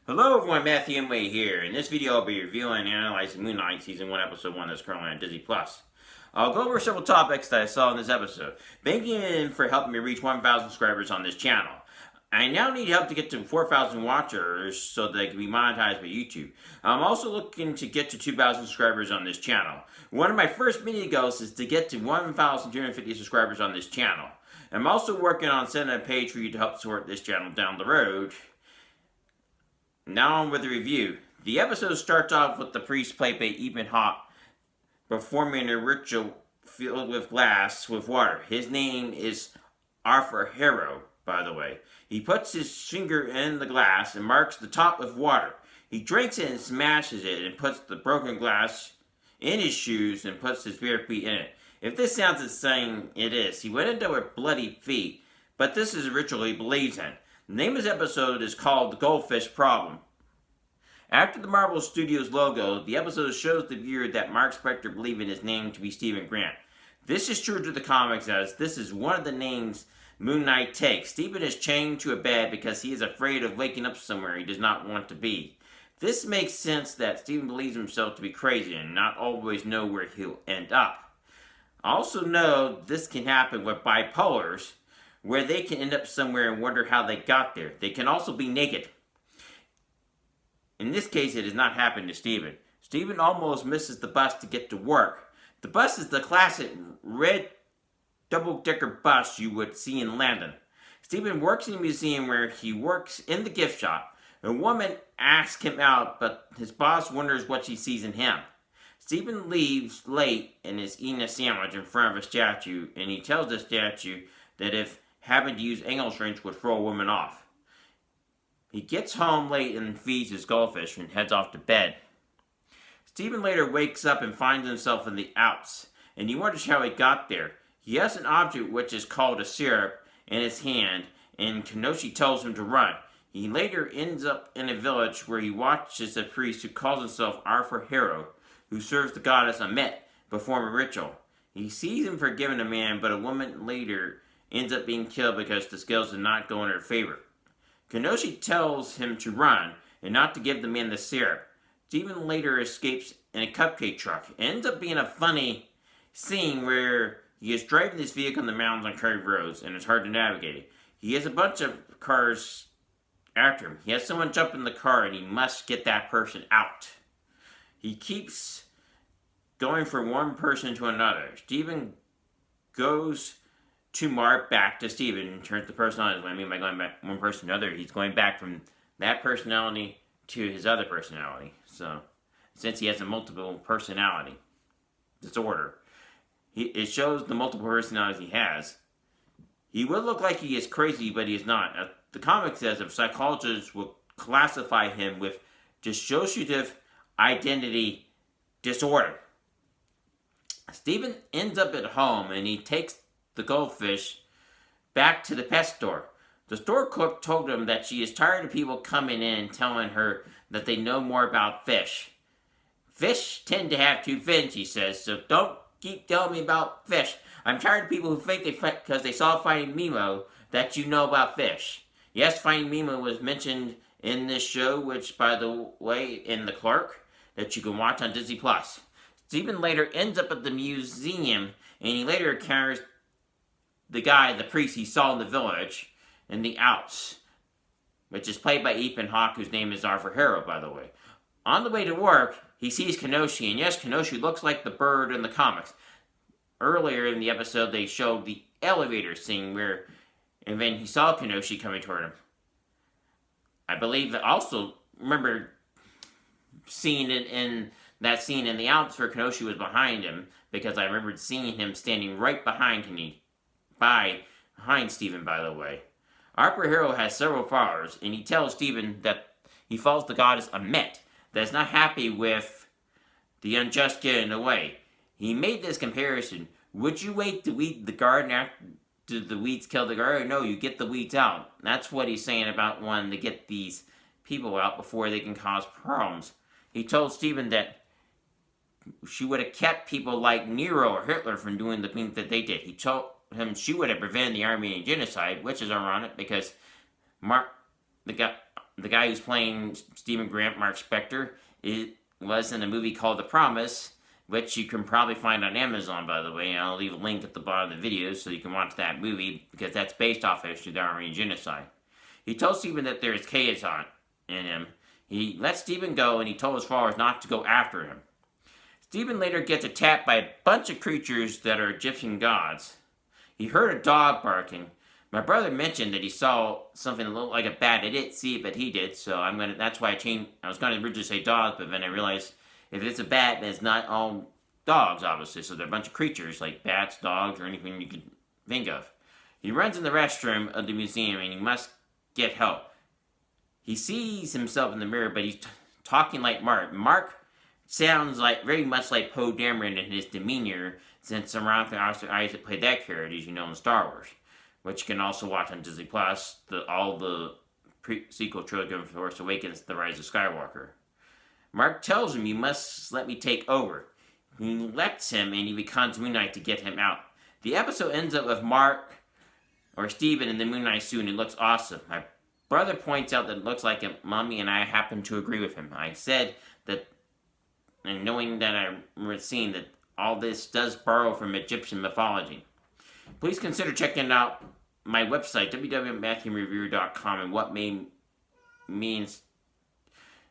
Hello everyone, Matthew and Wade here. In this video I'll be reviewing and analyzing Moon Knight Season 1 Episode 1 that's currently on Disney+. I'll go over several topics that I saw in this episode. Thank you for helping me reach 1,000 subscribers on this channel. I now need help to get to 4,000 watchers so that I can be monetized by YouTube. I'm also looking to get to 2,000 subscribers on this channel. One of my first mini goals is to get to 1,250 subscribers on this channel. I'm also working on setting a page for you to help support this channel down the road. Now on with the review. The episode starts off with the priest played by Ethan Hawke performing a ritual filled with glass with water. His name is Arthur Harrow, by the way. He puts his finger in the glass and marks the top with water. He drinks it and smashes it and puts the broken glass in his shoes and puts his bare feet in it. If this sounds insane, it is. He went into with bloody feet, but this is a ritual he believes in. The name of this episode is called The Goldfish Problem. After the Marvel Studios logo, the episode shows the viewer that Mark Spector believed in his name to be Stephen Grant. This is true to the comics, as this is one of the names Moon Knight takes. Stephen is chained to a bed because he is afraid of waking up somewhere he does not want to be. This makes sense that Stephen believes himself to be crazy and not always know where he'll end up. Also know this can happen with bipolars, where they can end up somewhere and wonder how they got there. They can also be naked. In this case, it has not happened to Stephen. Stephen almost misses the bus to get to work. The bus is the classic red double-decker bus you would see in London. Stephen works in a museum where he works in the gift shop. A woman asks him out, but his boss wonders what she sees in him. Stephen leaves late and is eating a sandwich in front of a statue, and he tells the statue that if having to use English wrench would throw a woman off. He gets home late and feeds his goldfish and heads off to bed. Stephen later wakes up and finds himself in the Alps, and he wonders how he got there. He has an object which is called a syrup in his hand, and Kenoshi tells him to run. He later ends up in a village where he watches a priest who calls himself Arthur Harrow, who serves the goddess Amet, perform a ritual. He sees him forgiving a man, but a woman later ends up being killed because the scales did not go in her favor. Kenoshi tells him to run and not to give the man the syrup. Stephen later escapes in a cupcake truck. It ends up being a funny scene where he is driving this vehicle in the mountains on curved roads and it's hard to navigate. He has a bunch of cars after him. He has someone jump in the car and he must get that person out. He keeps going from one person to another. Stephen goes to Mark back to Stephen and turns the personality. What I mean by going back from one person to another, he's going back from that personality to his other personality. So, since he has a multiple personality disorder, it shows the multiple personalities he has. He would look like he is crazy, but he is not. The comic says if psychologists will classify him with dissociative identity disorder. Stephen ends up at home and he takes the goldfish back to the pet store. The store cook told him that she is tired of people coming in and telling her that they know more about fish. Fish tend to have two fins, she says, so don't keep telling me about fish. I'm tired of people who think because they saw Finding Nemo that you know about fish. Yes, Finding Nemo was mentioned in this show, which, by the way, in The Clerk, that you can watch on Disney+. Stephen later ends up at the museum, and he later encounters the priest he saw in the village in the Alps, which is played by Ethan Hawke, whose name is Arthur Harrow, by the way. On the way to work, he sees Kenoshi, and yes, Kenoshi looks like the bird in the comics. Earlier in the episode, they showed the elevator scene and then he saw Kenoshi coming toward him. I believe that also, remember seeing it in that scene in the Alps where Kenoshi was behind him, because I remembered seeing him standing right behind Stephen, by the way. Arthur Harrow has several followers, and he tells Stephen that he follows the goddess Amet, that is not happy with the unjust getting away. He made this comparison. Would you wait to weed the garden after the weeds kill the garden? No, you get the weeds out. That's what he's saying about wanting to get these people out before they can cause problems. He told Stephen that she would have kept people like Nero or Hitler from doing the things that they did. He told him she would have prevented the Armenian genocide, which is ironic because the guy who's playing Stephen Grant, Mark Spector, was in a movie called The Promise, which you can probably find on Amazon, by the way. And I'll leave a link at the bottom of the video so you can watch that movie, because that's based off of the Armenian genocide. He told Stephen that there is chaos in him. He let Stephen go, and he told his followers not to go after him. Stephen later gets attacked by a bunch of creatures that are Egyptian gods. He heard a dog barking. My brother mentioned that he saw something that looked like a bat. I didn't see it, but he did, so that's why I changed. I was going to originally say dogs, but then I realized if it's a bat, then it's not all dogs, obviously. So they're a bunch of creatures, like bats, dogs, or anything you could think of. He runs in the restroom of the museum, and he must get help. He sees himself in the mirror, but he's talking like Mark. Mark sounds like very much like Poe Dameron in his demeanor, since ironically Isaac played that character, as you know, in Star Wars, which you can also watch on Disney Plus. All the sequel trilogy of Force Awakens, The Rise of Skywalker. Mark tells him, "You must let me take over." He lets him, and he becomes Moon Knight to get him out. The episode ends up with Mark or Steven in the Moon Knight suit, and it looks awesome. My brother points out that it looks like a mummy, and I happen to agree with him. I said that, and knowing that I'm seeing that all this does borrow from Egyptian mythology. Please consider checking out my website, www.matthewreviewer.com, and what means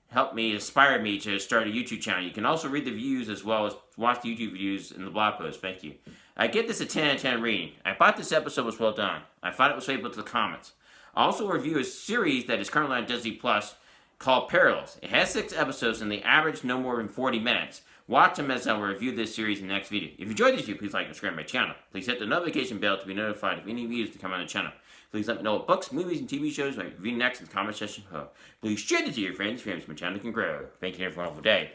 helped me, inspired me to start a YouTube channel. You can also read the reviews as well as watch the YouTube reviews in the blog post. Thank you. I give this a 10 out of 10 rating. I thought this episode was well done. I thought it was faithful to the comments. I also review a series that is currently on Disney Plus called Parallels. It has 6 episodes and they average no more than 40 minutes. Watch them as I will review this series in the next video. If you enjoyed this video, please like and subscribe to my channel. Please hit the notification bell to be notified of any videos that come on the channel. Please let me know what books, movies, and TV shows I review next in the comment section below. Please share this to your friends, my channel can grow. Thank you and have a wonderful day.